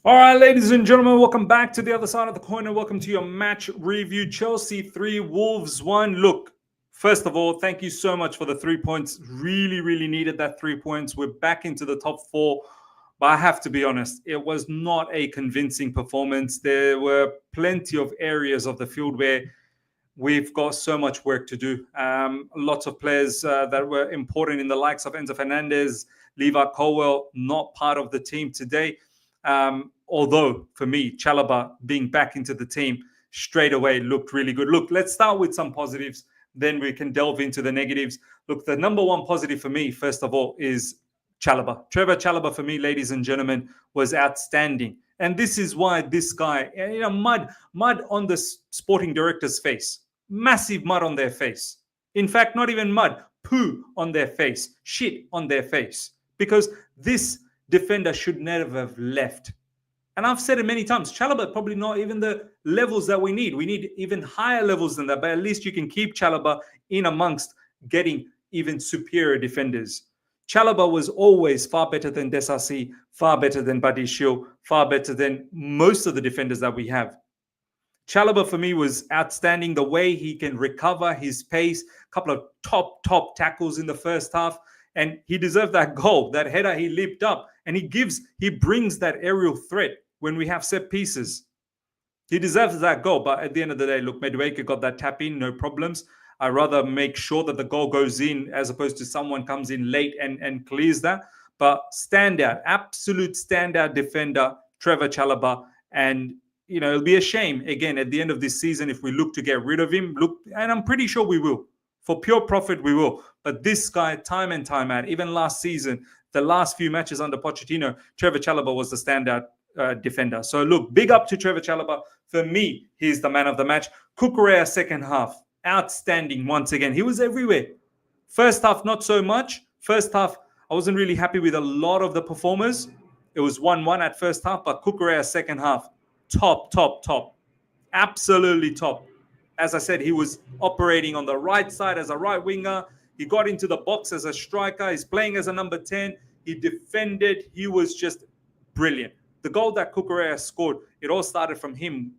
All right, ladies and gentlemen, welcome back to the other side of the coin and welcome to your match review. Chelsea 3, Wolves 1. Look, first of all, thank you so much for the 3 points. Really needed that 3 points. We're back into the top 4. But I have to be honest, it was not a convincing performance. There were plenty of areas of the field where we've got so much work to do. Lots of players that were important in the likes of Enzo Fernandez, Levi Colwell, not part of the team today. Although, for me, Chalobah being back into the team straight away looked really good. Look, let's start with some positives, then we can delve into the negatives. Look, the number one positive for me, first of all, is Chalobah. Trevor Chalobah, for me, ladies and gentlemen, was outstanding. And this is why this guy, mud on the sporting director's face. Massive mud on their face. In fact, not even mud, poo on their face. Shit on their face. Because this defender should never have left. And I've said it many times, Chalobah probably not even the levels that we need. We need even higher levels than that, but at least you can keep Chalobah in amongst getting even superior defenders. Chalobah was always far better than Disasi, far better than Badishio, far better than most of the defenders that we have. Chalobah for me was outstanding. The way he can recover his pace, a couple of top tackles in the first half. And he deserved that goal, that header. He leaped up and he brings that aerial threat when we have set pieces. He deserves that goal. But at the end of the day, look, Madueke got that tap in, no problems. I rather make sure that the goal goes in as opposed to someone comes in late and clears that. But standout, absolute standout defender, Trevor Chalobah. And, it'll be a shame, again, at the end of this season, if we look to get rid of him. And I'm pretty sure we will. For pure profit, we will. But this guy, time and time out, even last season, the last few matches under Pochettino, Trevor Chalobah was the standout defender. So look, big up to Trevor Chalobah. For me, he's the man of the match. Cucurella, second half, outstanding once again. He was everywhere. First half, not so much. First half, I wasn't really happy with a lot of the performers. It was 1-1 at first half, but Cucurella, second half, top. Absolutely top. As I said, he was operating on the right side as a right winger. He got into the box as a striker. He's playing as a number 10. He defended. He was just brilliant. The goal that Cucurella scored, it all started from him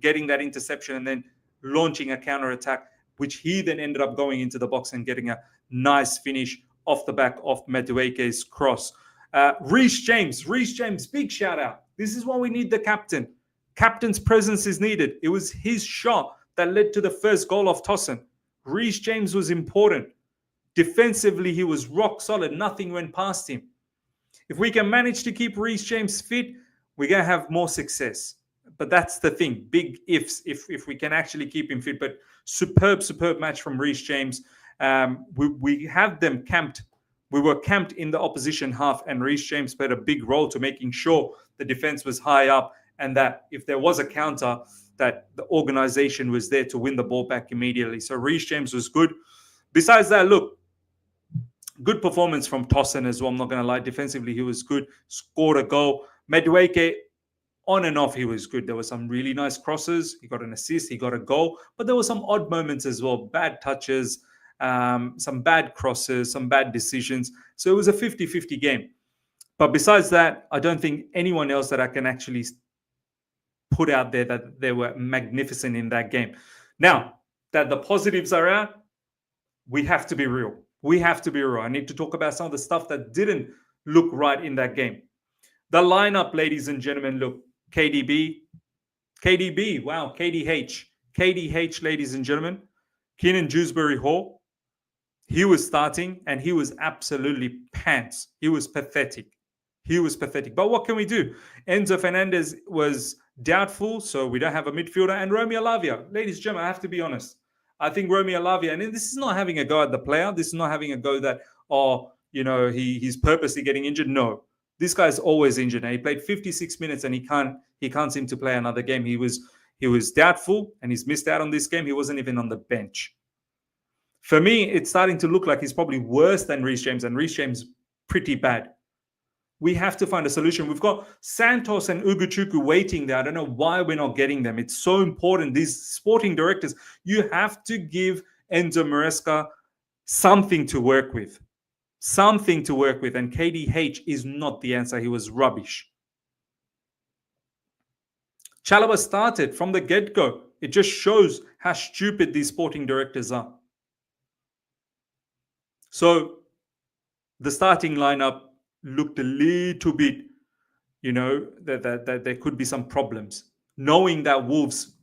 getting that interception and then launching a counter-attack, which he then ended up going into the box and getting a nice finish off the back of Madueke's cross. Reece James, big shout out. This is why we need the captain. Captain's presence is needed. It was his shot that led to the first goal of Tosin. Reece James was important. Defensively, he was rock solid. Nothing went past him. If we can manage to keep Reece James fit, we're going to have more success. But that's the thing. Big ifs if we can actually keep him fit. But superb match from Reece James. We have them camped. We were camped in the opposition half, and Reece James played a big role to making sure the defense was high up and that if there was a counter, that the organization was there to win the ball back immediately. So Reece James was good. Besides that, look, good performance from Tosin as well. I'm not going to lie. Defensively, he was good. Scored a goal. Madueke, on and off, he was good. There were some really nice crosses. He got an assist. He got a goal. But there were some odd moments as well. Bad touches, some bad crosses, some bad decisions. So it was a 50-50 game. But besides that, I don't think anyone else that I can actually put out there that they were magnificent in that game. Now that the positives are out, we have to be real. I need to talk about some of the stuff that didn't look right in that game. The lineup, ladies and gentlemen, look, KDB, wow, KDH, ladies and gentlemen, Keenan Dewsbury-Hall, he was starting and he was absolutely pants. He was pathetic. But what can we do? Enzo Fernandez was doubtful, so we don't have a midfielder. And Romeo Lavia, ladies and gentlemen, I have to be honest. I think Romeo Lavia, and this is not having a go at the player. This is not having a go that, he's purposely getting injured. No, this guy's always injured. And he played 56 minutes and he can't seem to play another game. He was doubtful and he's missed out on this game. He wasn't even on the bench. For me, it's starting to look like he's probably worse than Reece James, and Reece James pretty bad. We have to find a solution. We've got Santos and Ugochukwu waiting there. I don't know why we're not getting them. It's so important. These sporting directors, you have to give Enzo Maresca something to work with. And KDH is not the answer. He was rubbish. Chalobah started from the get-go. It just shows how stupid these sporting directors are. So the starting lineup looked a little bit, that there could be some problems. Knowing that Wolves,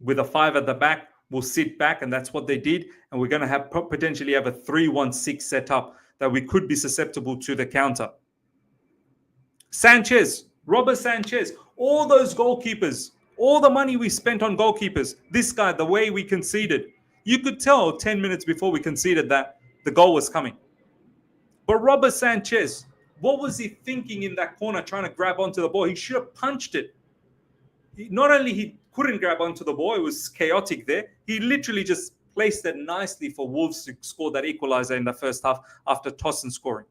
with a 5 at the back, will sit back, and that's what they did. And we're going to have potentially have a 3-1-6 set up that we could be susceptible to the counter. Sanchez, Robert Sanchez, all those goalkeepers, all the money we spent on goalkeepers, this guy, the way we conceded, you could tell 10 minutes before we conceded that the goal was coming. But Robert Sanchez, what was he thinking in that corner trying to grab onto the ball? He should have punched it. Not only he couldn't grab onto the ball, it was chaotic there. He literally just placed it nicely for Wolves to score that equalizer in the first half after Tosin scoring.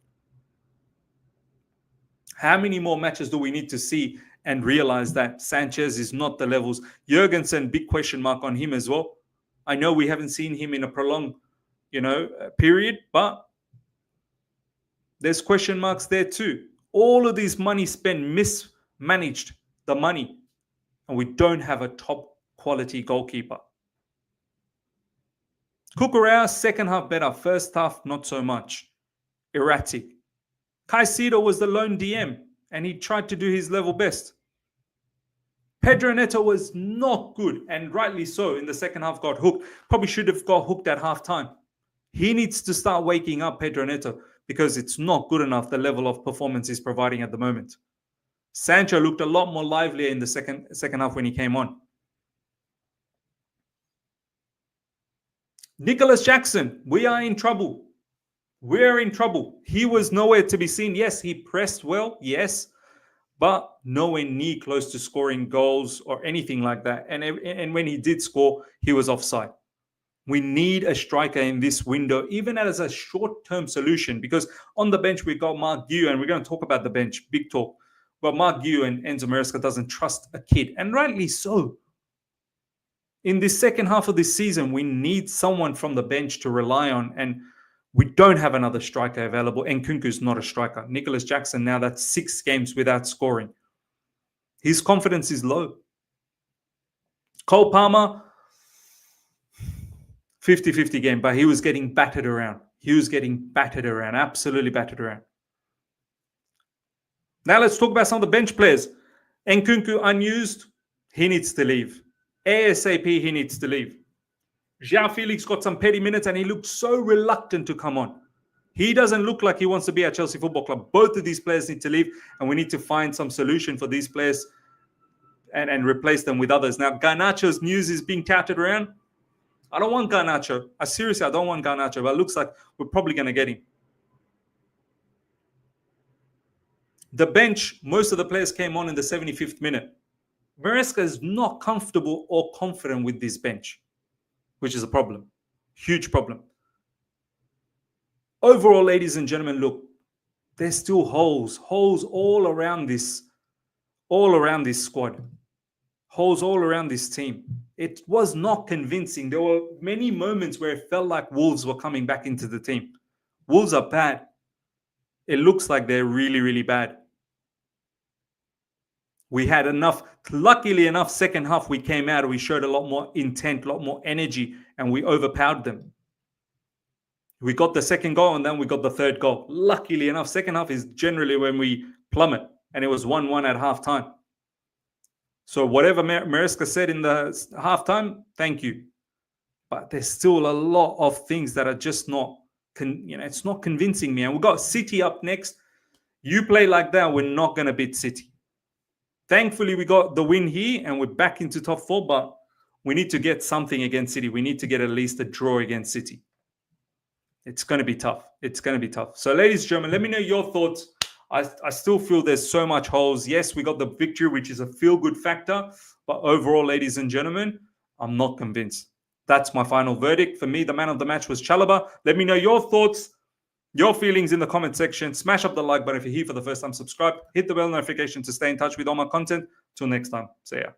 How many more matches do we need to see and realize that Sanchez is not the levels? Jorgensen, big question mark on him as well. I know we haven't seen him in a prolonged, period, but there's question marks there too. All of these money spent mismanaged the money, and we don't have a top quality goalkeeper. Cucurella, second half better. First half, not so much. Erratic. Caicedo was the lone DM, and he tried to do his level best. Pedro Neto was not good, and rightly so. In the second half, got hooked. Probably should have got hooked at halftime. He needs to start waking up, Pedro Neto, because it's not good enough, the level of performance he's providing at the moment. Sancho looked a lot more livelier in the second half when he came on. Nicholas Jackson, we are in trouble. We're in trouble. He was nowhere to be seen. Yes, he pressed well, yes, but nowhere near close to scoring goals or anything like that. And when he did score, he was offside. We need a striker in this window, even as a short-term solution, because on the bench, we've got Mark Guiu, and we're going to talk about the bench, big talk. But Mark Guiu and Enzo Maresca doesn't trust a kid, and rightly so. In the second half of this season, we need someone from the bench to rely on, and we don't have another striker available. Nkunku's not a striker. Nicholas Jackson, now that's 6 games without scoring. His confidence is low. Cole Palmer, 50-50 game, but he was getting battered around. Absolutely battered around. Now let's talk about some of the bench players. Nkunku, unused, he needs to leave. ASAP, he needs to leave. Joao Felix got some petty minutes and he looked so reluctant to come on. He doesn't look like he wants to be at Chelsea Football Club. Both of these players need to leave, and we need to find some solution for these players and replace them with others. Now, Garnacho's news is being touted around. I don't want Garnacho. I don't want Garnacho, but it looks like we're probably going to get him. The bench, most of the players came on in the 75th minute. Maresca is not comfortable or confident with this bench, which is a problem. Huge problem. Overall, ladies and gentlemen, look, there's still holes all around this squad. Holes all around this team. It was not convincing. There were many moments where it felt like Wolves were coming back into the team. Wolves are bad. It looks like they're really, really bad. We had enough, luckily enough, second half we came out, we showed a lot more intent, a lot more energy, and we overpowered them. We got the second goal, and then we got the third goal. Luckily enough, second half is generally when we plummet, and it was 1-1 at halftime. So whatever Maresca said in the halftime, thank you. But there's still a lot of things that are just not, it's not convincing me. And we've got City up next. You play like that, we're not going to beat City. Thankfully, we got the win here, and we're back into top 4, but we need to get something against City. We need to get at least a draw against City. It's going to be tough. It's going to be tough. So, ladies and gentlemen, let me know your thoughts. I still feel there's so much holes. Yes, we got the victory, which is a feel-good factor. But overall, ladies and gentlemen, I'm not convinced. That's my final verdict. For me, the man of the match was Chalobah. Let me know your thoughts, your feelings in the comment section. Smash up the like button if you're here for the first time. Subscribe. Hit the bell notification to stay in touch with all my content. Till next time. See ya.